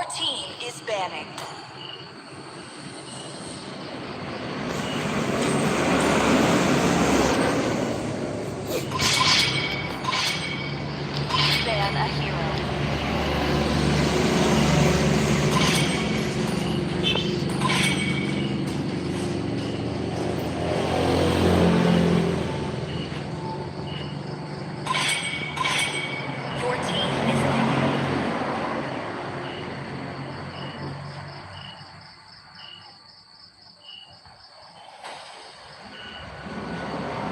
team is banning. Ban a hero. Your team is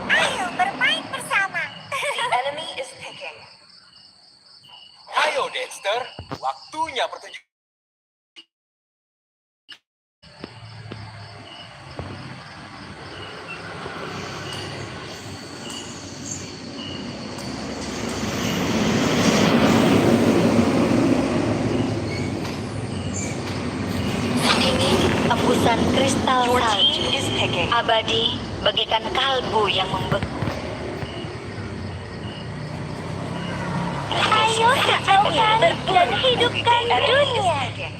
Ayo bermain bersama. the enemy is picking. Ayo Dexter, waktunya pertunjukan. Ini embusan kristal Your salju. team is picking. Abadi bagaikan kalbu yang membeku. Ayo seangkan dan hidupkan The enemy is dunia. picking.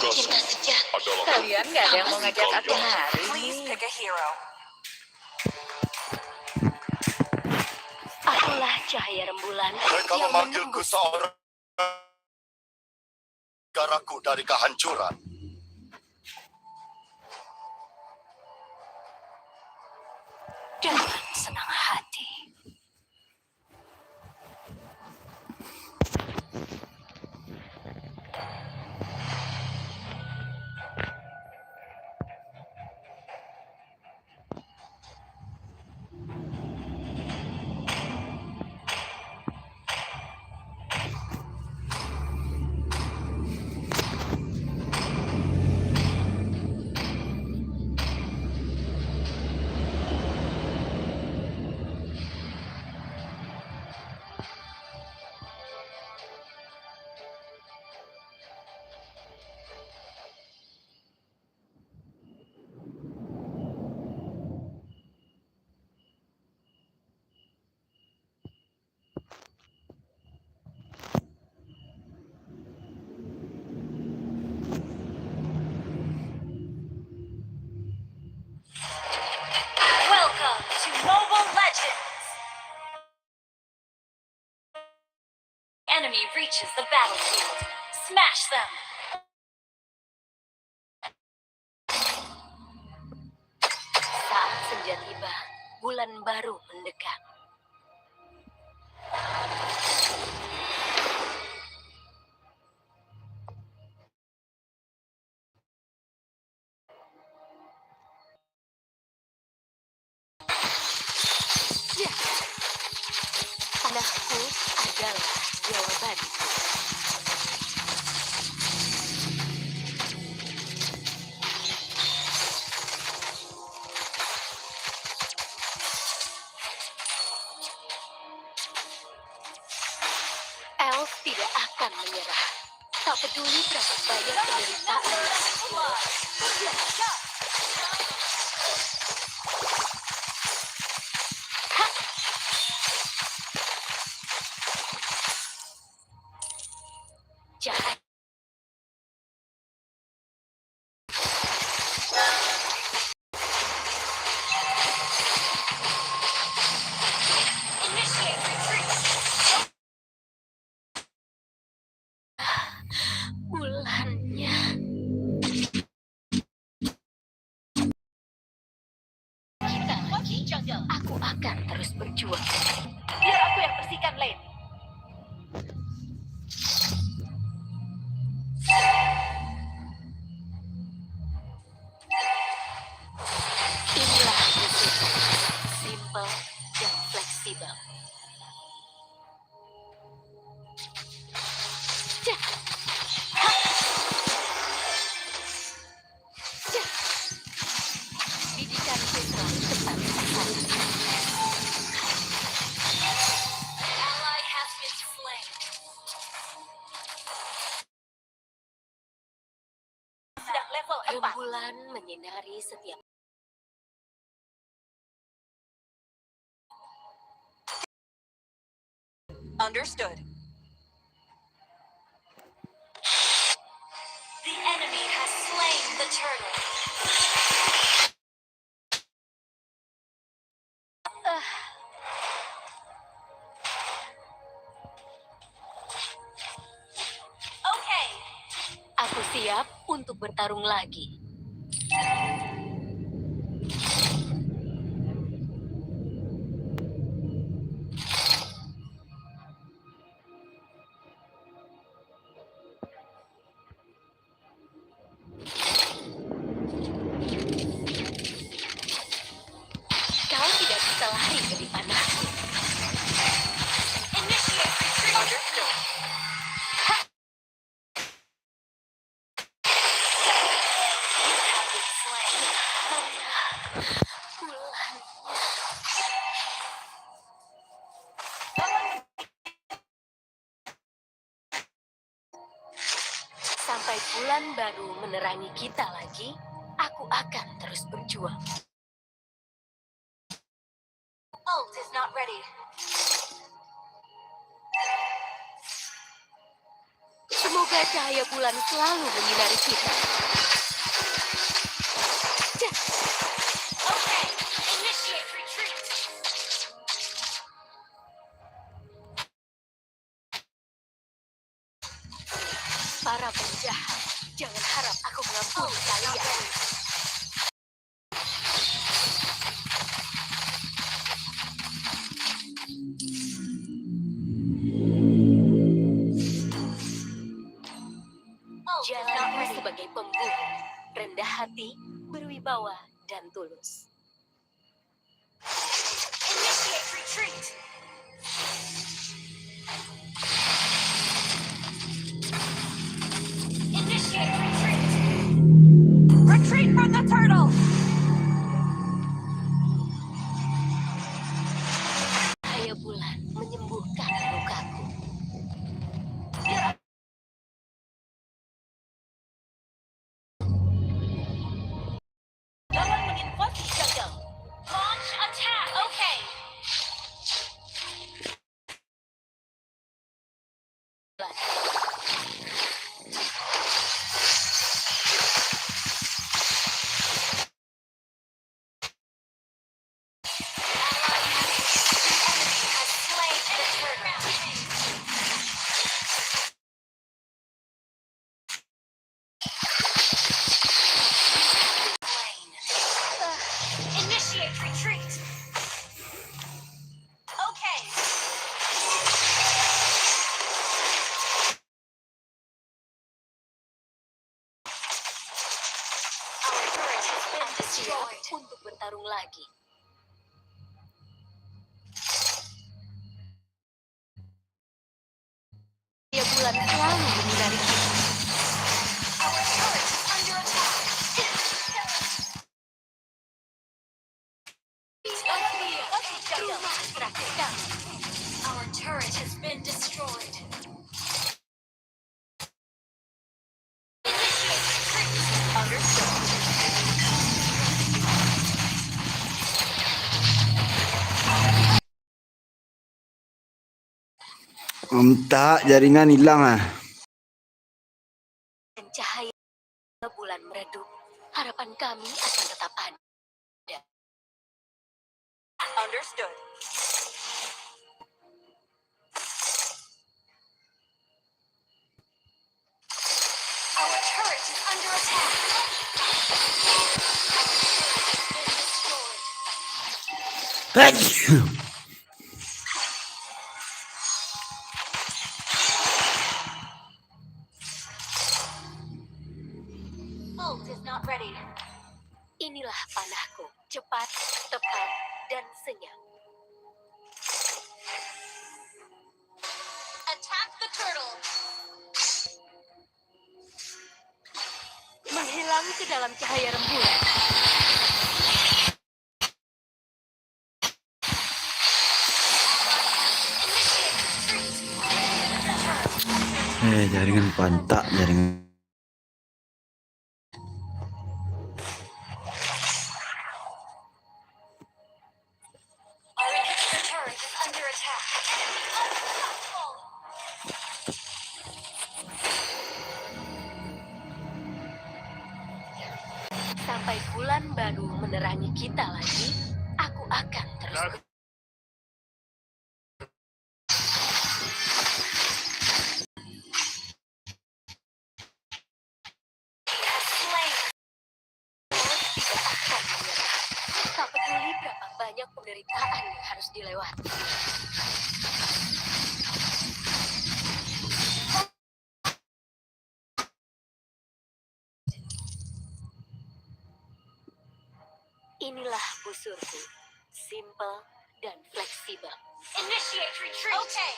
Cinta sejati. Kalian nggak ada yang mau ngajak aku Tidak. nari? Please pick a hero. Akulah cahaya rembulan Mereka yang memanggilku menembus. seorang negaraku dari kehancuran. Dengan senang hati. Welcome to Mobile Legends. Enemy reaches the battlefield. Smash them. Saat senja tiba, bulan baru mendekat. Ya, anakku adalah jawaban. Elf tidak akan menyerah. Tak peduli berapa banyak penderitaan yang hancur. Jahat. Initiate retreat. Bulannya. Kita lagi. Aku akan terus berjuang. Biar aku yang bersihkan lane. Inilah musik. Simple dan fleksibel. Cah. Ha. Cah. Didikan selalu tepat sasaran. Ally level 4. Rembulan menyinari setiap Understood. The enemy has slain the turtle. Okay. Aku siap untuk bertarung lagi. Kau tidak bisa lari dari panahku. Initiate retreat. Understood. You have been slain. Bulan. Sampai bulan baru menerangi kita lagi, aku akan terus berjuang. Ult is not ready. Semoga cahaya bulan selalu menyinari kita. Okay. Initiate retreat. Para penjahat, jangan harap aku mengampuni kalian. Ult is not Jalanku ready. sebagai pembunuh, rendah hati, berwibawa, dan tulus. Initiate retreat. Initiate retreat. Retreat from the turtle. Cahaya bulan menyembuhkan lukaku. Jangan menginvasi jagal. Launch attack. Okay. Has slain the turtle. Initiate retreat. Okay. Our turret has been Aku siap destroyed. untuk bertarung lagi. Cahaya bulan selalu menyinari kita. Our turret is under attack. Rumah terakhir kami. Our turret has been destroyed. Initiate retreat. Understood. Entah, jaringan hilang ah. Dan cahaya bulan meredup, harapan kami akan tetap ada. Understood. Our turret is under attack. Our turret has been destroyed. Ult is not ready. Inilah panahku, cepat, tepat, dan senyap. Attack the turtle. Menghilang ke dalam cahaya rembulan. Jaringan pantak, jaringan. attack. Enemy unstoppable. Sampai bulan baru menerangi kita lagi, aku akan terus tidak akan menyerah. Tak peduli berapa banyak penderitaan yang harus dilewati. Inilah busurku, simple dan fleksibel. Initiate retreat. Okay.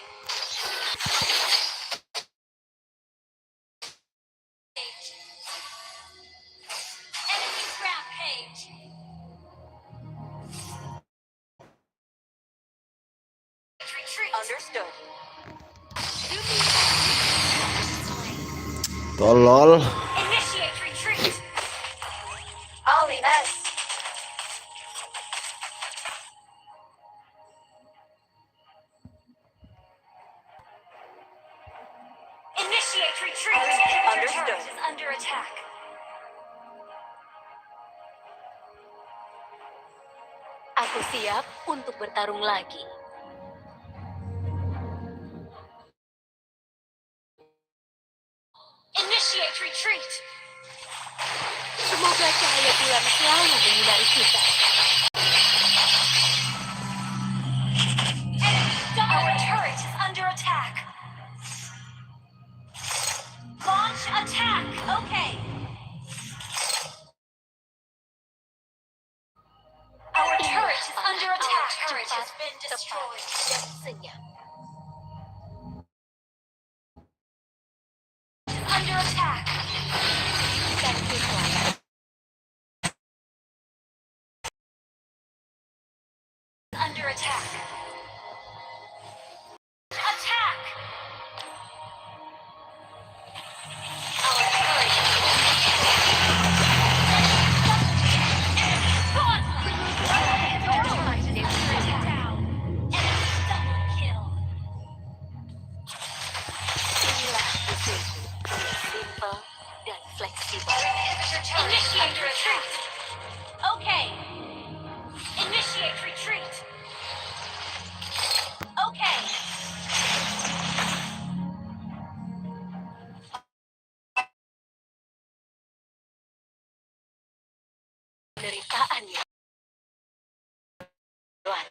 Enemies rampage. Retreat. Understood. Tolol. Initiate retreat. Only us. Initiate retreat. Understood. Turret is under attack. Aku siap untuk bertarung lagi. Initiate retreat. Semoga cahaya bulan selalu menyinari kita. Our turret is under attack. Launch attack. Okay. Our turret is under attack. Turret has been destroyed. Dan senyap. Under attack. Dan kita Under attack. Attack. Our turret is gone. Down. Enemy double kill. inilah busurku, simple dan fleksibel. Initiate retreat. Okay. Initiate retreat. Okay. Penderitaan yang luar.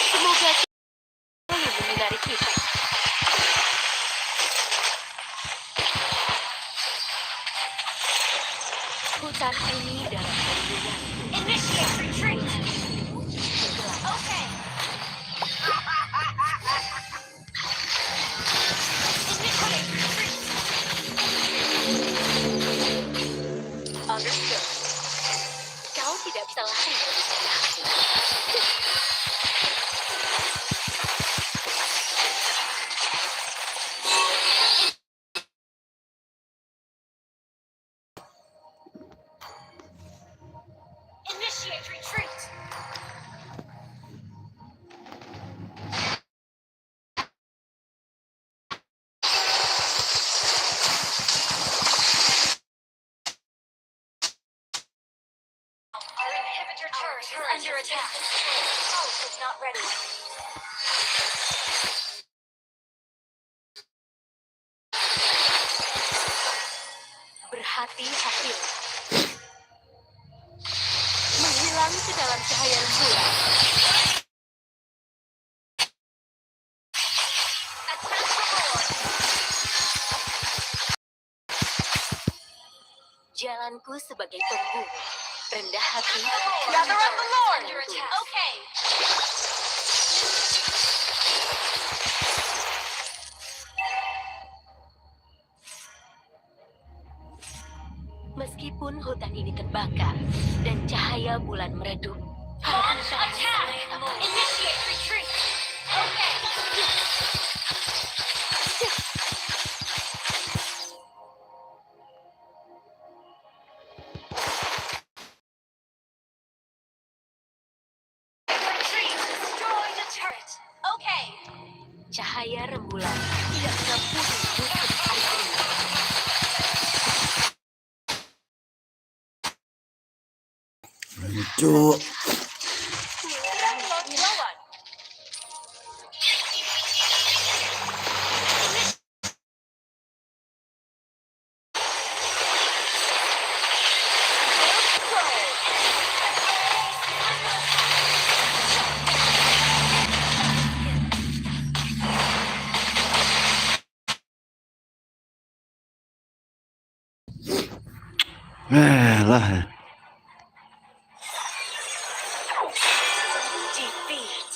Semoga selalu menyinari kita. Hutan ini dalam lindungan. Initiate retreat. Okay. Initiate retreat. Understood. Kau tidak bisa lari dari sana. Initiate retreat. Our inhibitor turret is under attack. Pulse is not ready. Berhati-hati. Menghilang ke dalam cahaya rembulan. Attack the Lord. Jalanku sebagai pembunuh. Rendah hati. Gather up the Lord. Under attack. Okay. Meskipun hutan ini terbakar dan cahaya bulan meredup, Launch attack. Initiate retreat. Okay. Retreat. Destroy the cahaya rembulan tidak pernah pudar musuh hari ini. Lucu. Lah. Defeat.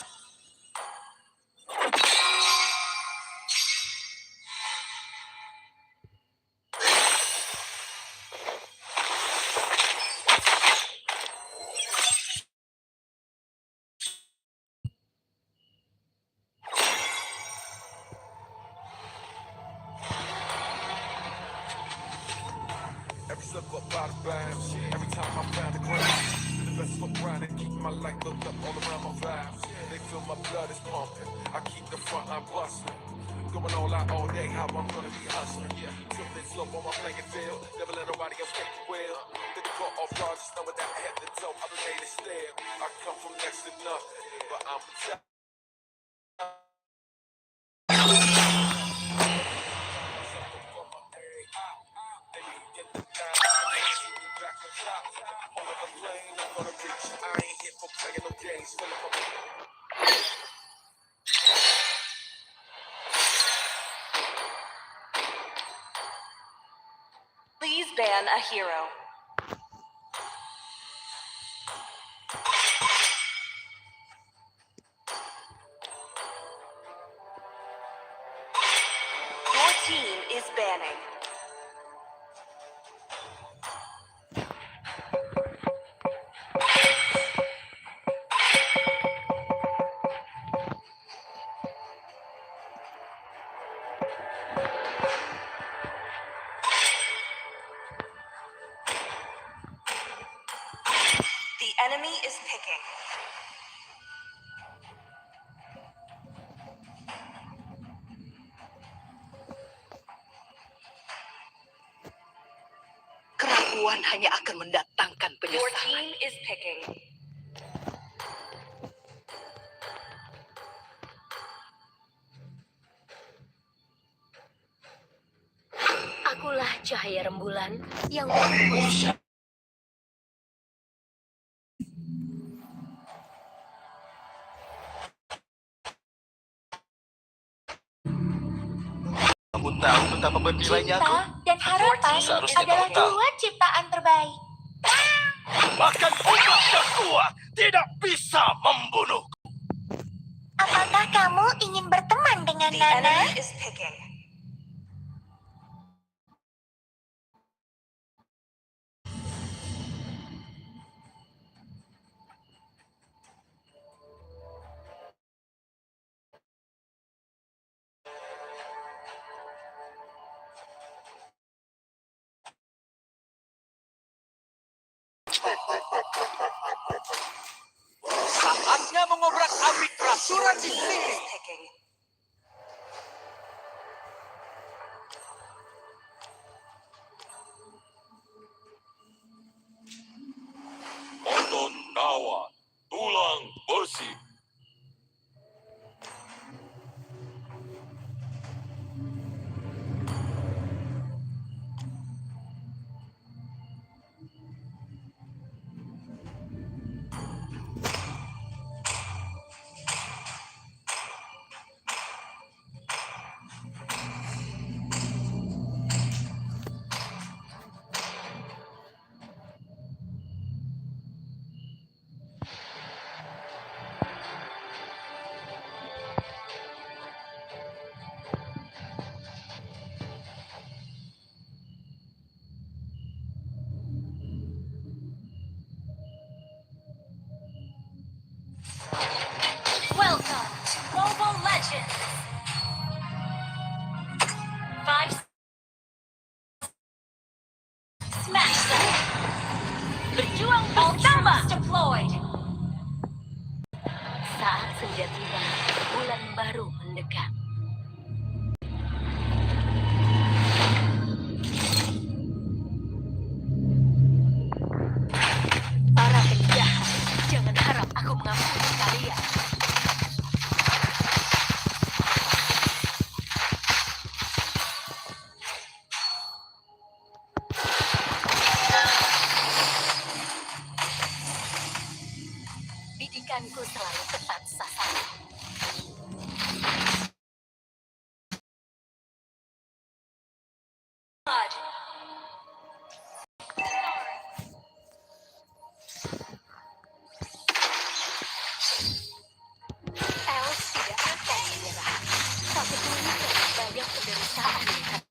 Every slip up out of bounds. Every time I found the ground, the best fuck around and keep my light lit up all around my vibes. They feel my blood is pumping. I keep the front line busting. Going all out all day, how I'm gonna be hustling. Yeah, tripping slow on my playing field. Never let nobody else take the wheel. Did the caught off guard, just knowing that I had the dope. I been made it stale. I come from next to nothing, but I'm protected. Please ban a hero. Your team is banning. The enemy is picking. Keraguan hanya akan mendatangkan Your penyesalan. team is picking. Akulah cahaya rembulan yang Kamu tahu betapa bernilainya aku? Cinta dan harapan Seharusnya adalah kamu tahu. dua ciptaan terbaik. Bahkan obat yang kuat tidak bisa membunuh. Apakah kamu ingin berteman dengan The Nana? enemy is picking. Saatnya mengobrak-abrik peraturan di Team sini. is picking. Otot kawan, tulang besi. Welcome to Mobile Legends! 5 Smash them! Berjuang bersama! Deployed! Saat senja tiba, bulan baru mendekat. peduli berapa banyak penderitaan yang kami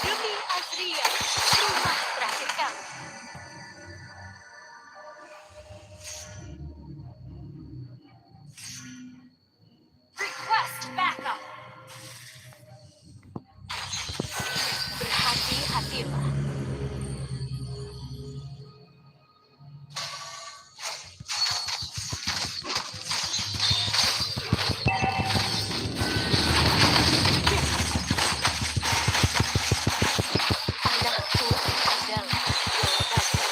demi Azria, rumah terakhir kami. Request backup. Berhati-hatilah. Anakku adalah jawabannya.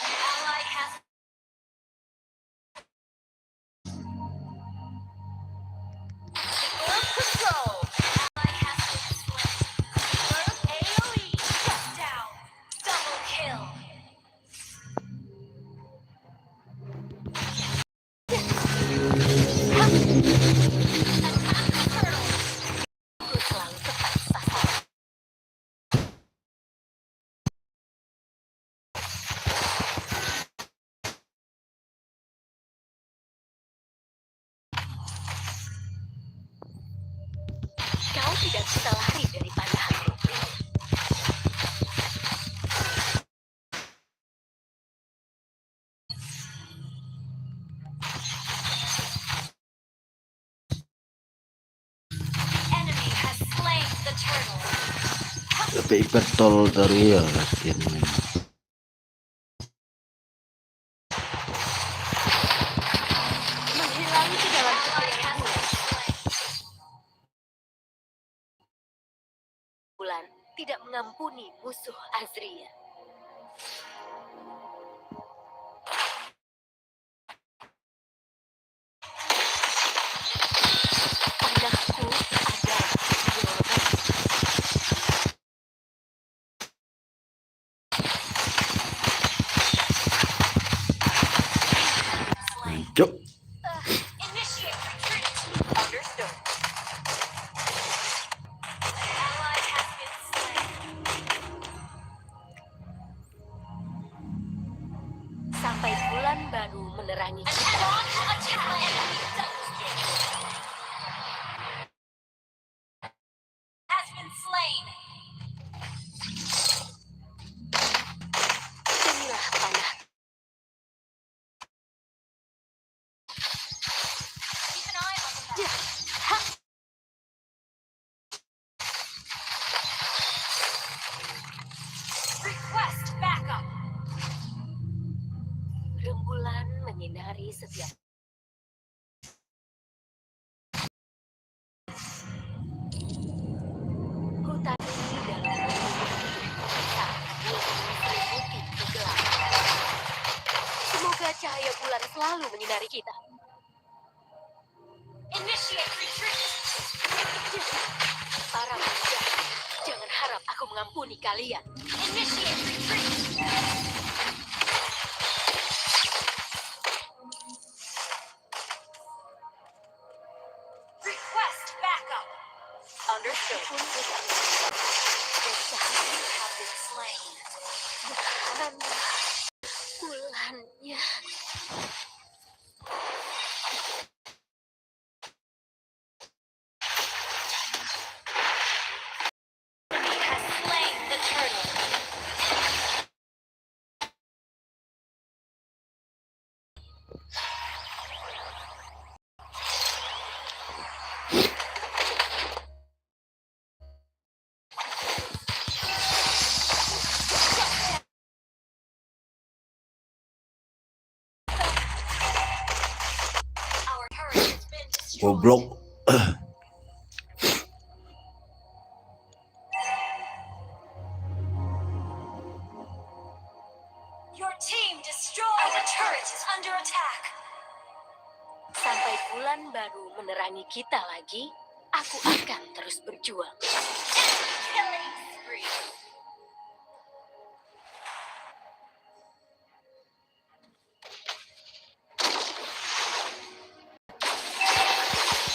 Ally has Orb control. Ally has been slain. Orb AoE. Shut down. Double kill. Aku selalu tepat sasaran. Kau tidak bisa lari dari pandanganku. Enemy has slain the turtle. Tapi ipertol dari ya latihan. Menghilang ke dalam Ally kepala has been slain. bulan tidak mengampuni musuh Azria. Anakku adalah jawabannya. Cuk. Initiate retreat. Understood. Ally has been slain. Sampai bulan baru menerangi An kita. launch attack. Has been slain. Inilah panah. Keep an eye on the map. Ha! Request backup. Rembulan menyinari setiap hutan ini dalam saat diselimuti kegelapan. Semoga cahaya bulan selalu menyinari kita. Initiate retreat. Para manusia, jangan harap aku mengampuni kalian. Initiate retreat. Request backup. Understood. Pun tidak You have been slain. dan bulannya. Enemy has slain the turtle. Our turret has been destroyed. Goblok. Your team destroyed. Our turret is under attack. Sampai bulan baru menerangi kita lagi, aku akan terus berjuang. Killing spree.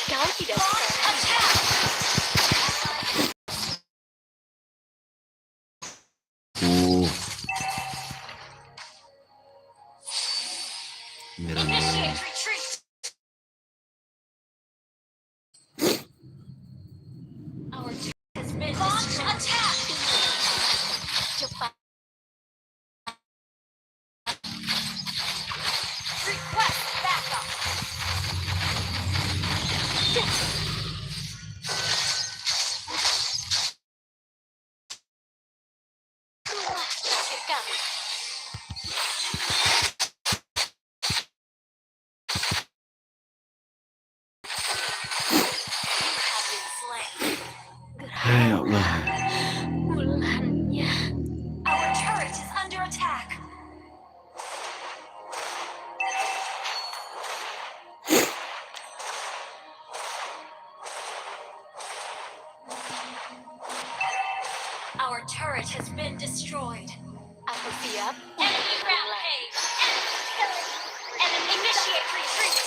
Kau tidak bisa. Attack. Miranda. Initiate retreat. Our turret has been launch attack. Cepat. Request backup. Terakhir kami. You have been slain. Ya Allah. Bulannya. Our turret is under attack. Our turret has been destroyed. Aku siap. Enemy rampage. Enemy killing. Enemy initiate retreat.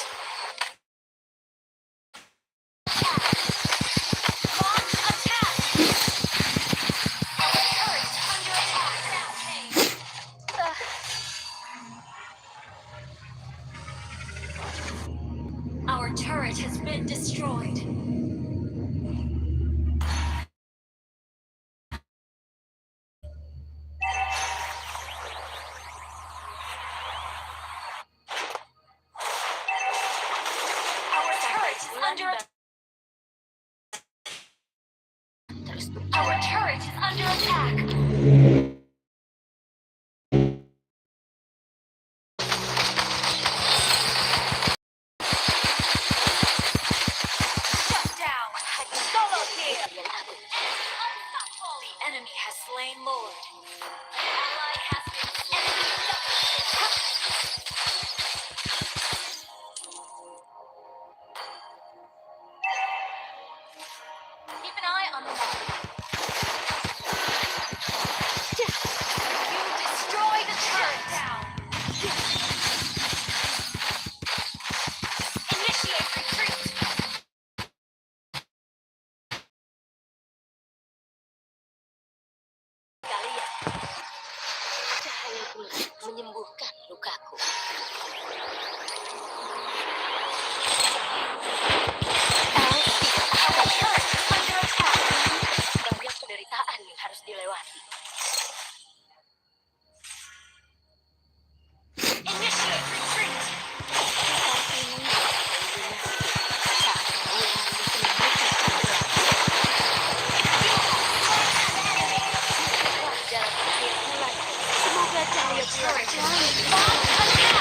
Launch attack. Our turret is under attack. Rampage. Our turret has been destroyed. Our turret is under attack. Terus Our turret is under attack. Shut down. Solo kill. dengan aku. Unstoppable. The enemy has slain Lord. An ally has been slain. Enemy double kill. Keep an eye on the map. You destroy the turret. Down. Initiate retreat. Kalian. Cahaya bulan menyembuhkan lukaku. Our turret is under attack. Banyak penderitaan yang harus dilewati. Initiate retreat. Saat ini saat bulan dipenuhi jalan akhir bulan. Semoga cahaya bulan selalu Launch attack.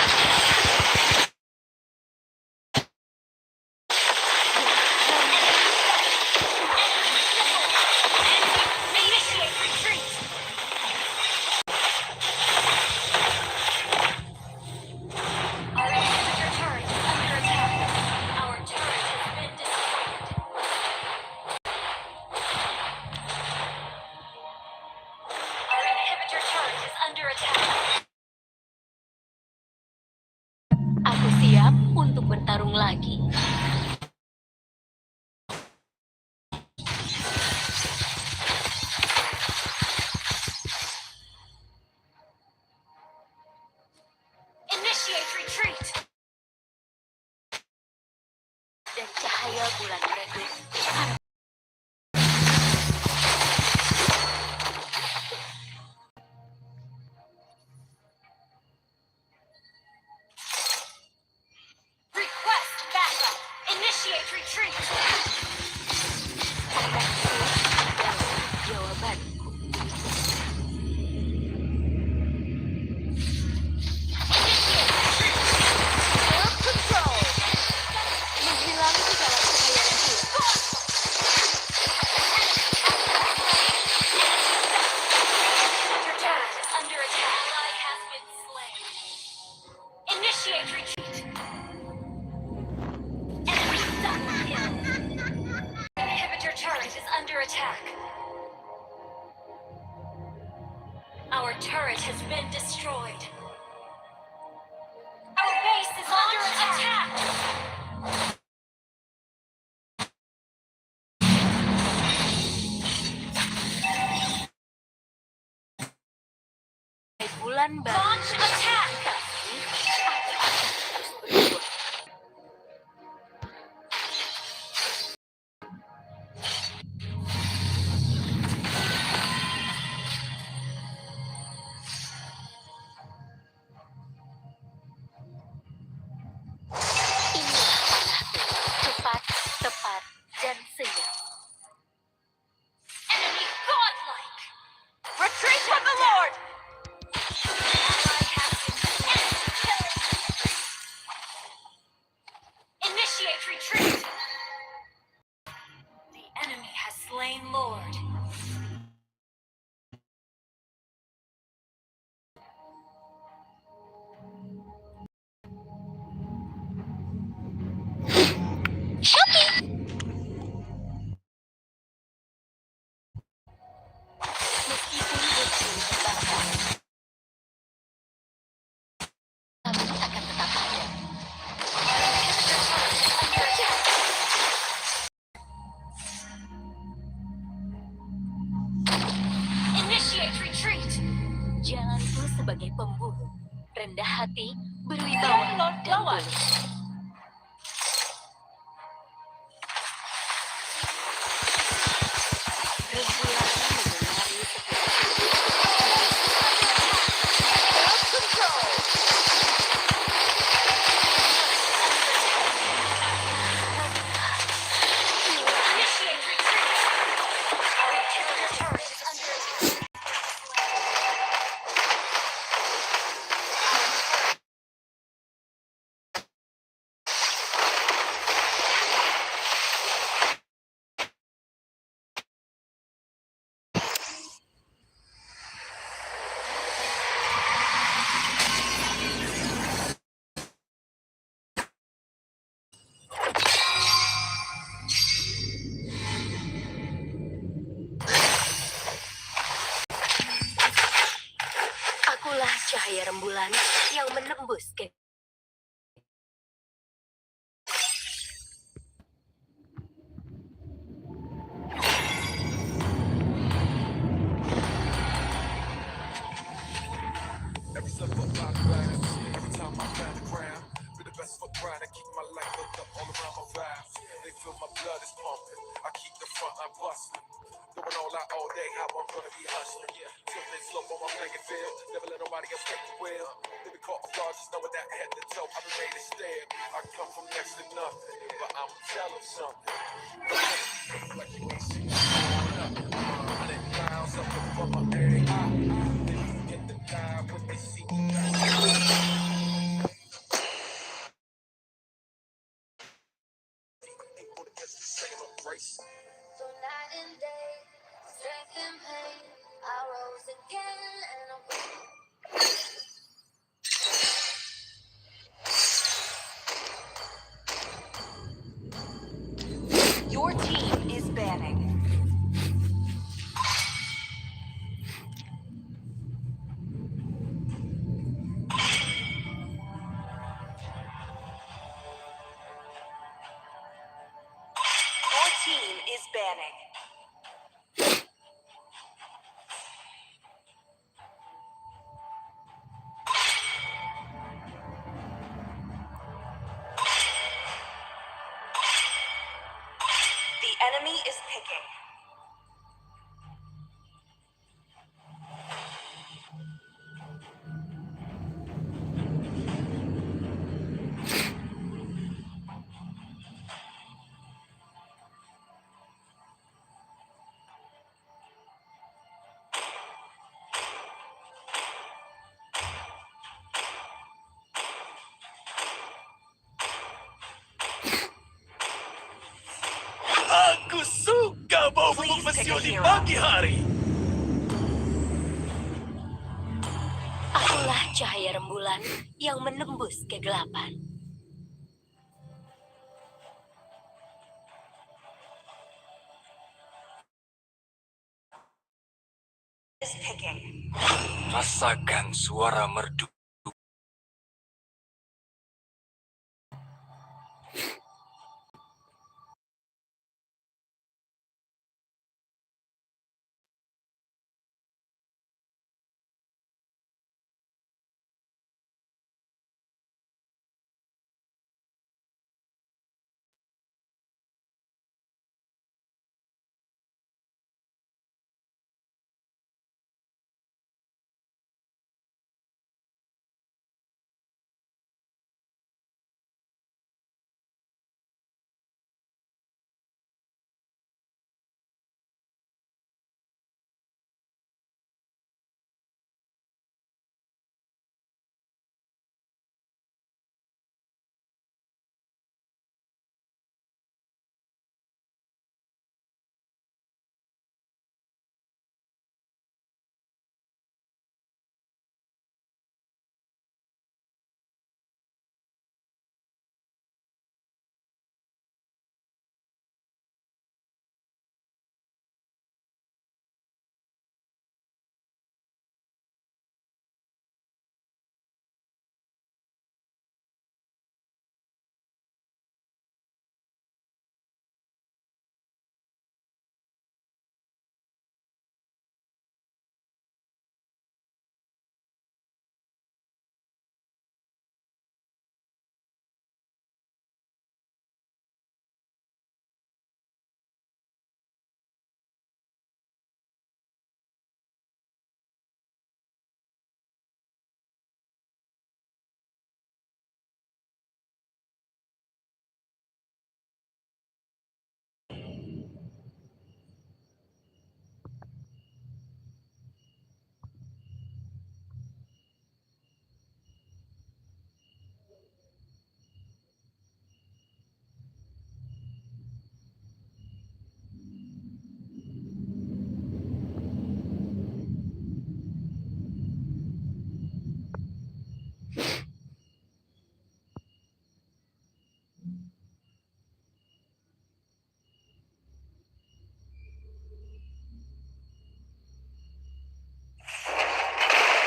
turret is under attack. Our turret has been destroyed. Our base is under attack. Bulan baru. Launch attack. Inilah panahku. Cepat, tepat, dan senyap. Enemy godlike. Retreat from the Lord! Ally has been killed. Initiate retreat. The enemy has slain Lord. Meskipun musuh terbakar, kami akan tetap ada. Initiate retreat. Jalanku sebagai pemburu, rendah hati, berwibawa, dan tulus. Rembulan mengenari setiap Initiate retreat. Our inhibitor turret is under attack. Akulah cahaya rembulan yang menembus ke Every step up my vibes. Every time I find the ground. Be the best for grind. I keep my light lit up all around my vibes. They feel my blood is pumping. I keep the front line busting. Going all out all day. How I'm gonna be hustling. Till they slow on my playing field. Never let nobody else take the wheel. They be caught off guard, just knowing that head to toe. I've been made to stand. I come from next to nothing, but I'ma tell them something. Like you ain't seen me growing up. 100 miles up from my area. They forget the time when they see me. People that gets the same embrace. So night and day, strength and pain, I rose again and I'm Your team is banning. Your team is banning. The enemy is picking. Aku suka bau bubuk mesiu di pagi hari. Akulah cahaya rembulan yang menembus kegelapan. is picking. Rasakan suara merdu.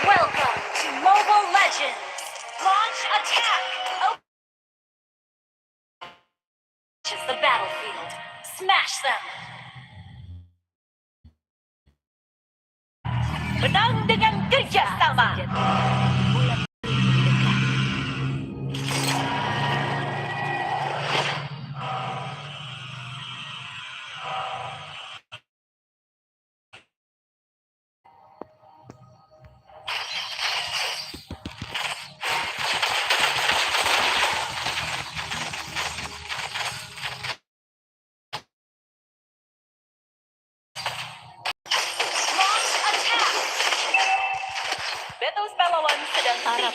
Welcome to Mobile Legends! Launch attack! Is the battlefield. Smash them! Menang dengan kerjasama. Launch attack! Betos pahlawan sedang para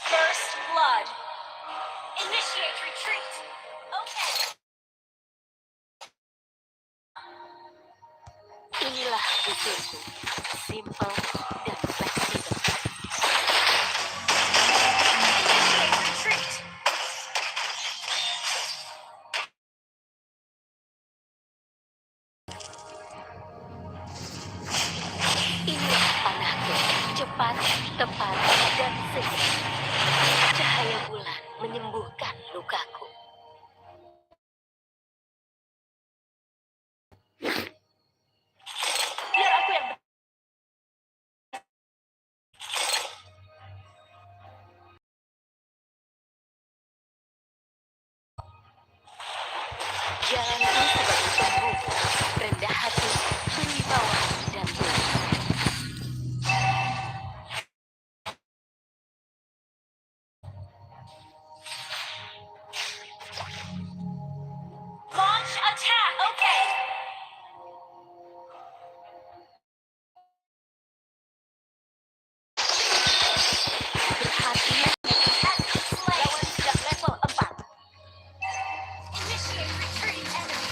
First blood. Initiate retreat. Okay. inilah butuhku. Simple dan fleksibel. Initiate retreat. Inilah panahku. Cepat, tepat, dan segera. Cahaya bulan menyembuhkan lukaku. Biar aku yang jalanku sebagai pembuka, rendah hati, berwibawa, dan mulia. Launch attack. Okay. Berhati lawan sudah level 4. Initiate retreat. Enemy.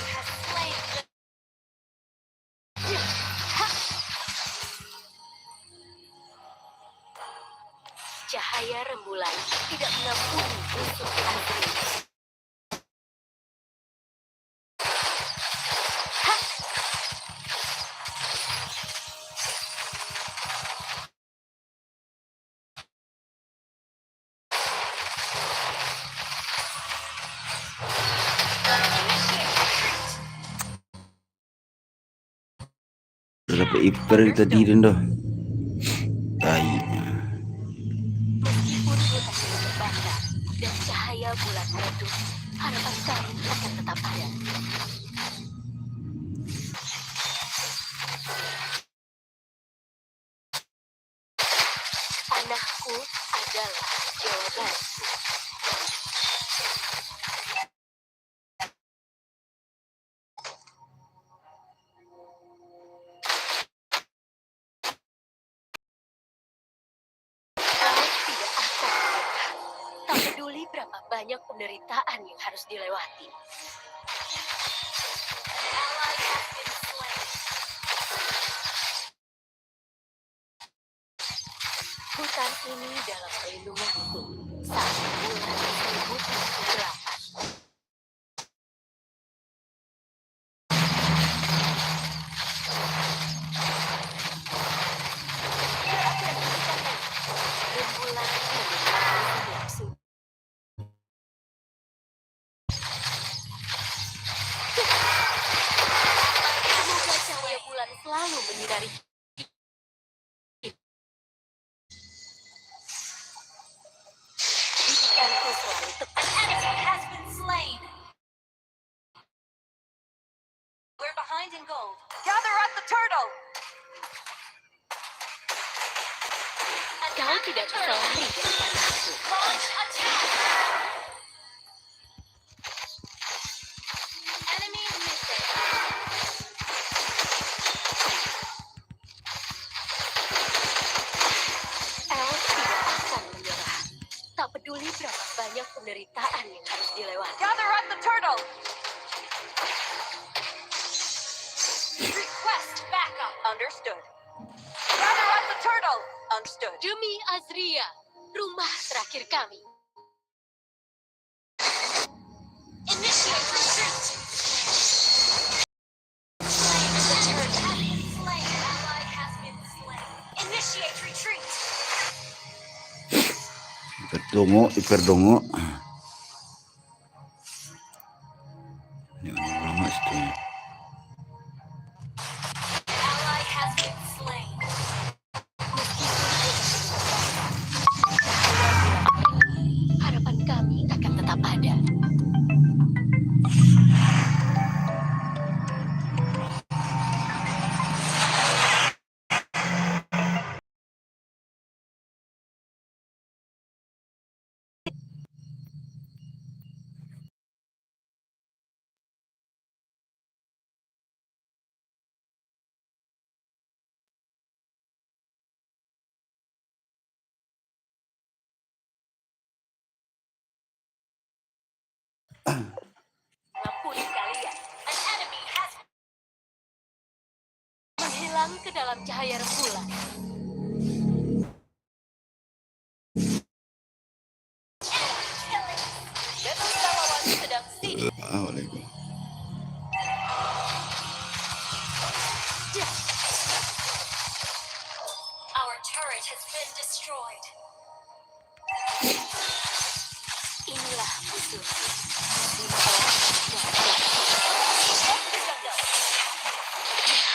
Viper tadi dah. Tai. Meskipun hutan ini terbakar dan cahaya bulan meredup, harapan kami akan tetap ada. Anakku adalah jawabanku. Kau tidak akan menyerah. Tak peduli berapa banyak penderitaan yang harus dilewati. Ally has been slain. Hutan ini dalam perlindunganku saat bulan diselimuti kegelapan. Rembulan menyinari setiap sudut. Semoga cahaya bulan selalu menyinari. Didikanku selalu tepat. An enemy has been slain. We're behind in gold. Gather up the turtle. Kau tidak bisa lari daripadaku. Launch attack. Enemy missing. Els tidak akan menyerah. Tak peduli berapa banyak penderitaan yang harus dilewati. Gather up the turtle. Request backup. Understood. Gather up the turtle. Understood. Demi Azria, rumah terakhir kami. Initiate retreat. Slain. The turret has been slain. Ally has been slain. Initiate retreat. Viper dongo. Ini lama sih. Ally has been slain. Harapan kami akan tetap ada. Ampuni kalian. An enemy has Menghilang ke dalam cahaya rembulan. Beta lawan sedang sini. Assalamualaikum. Our turret has been destroyed.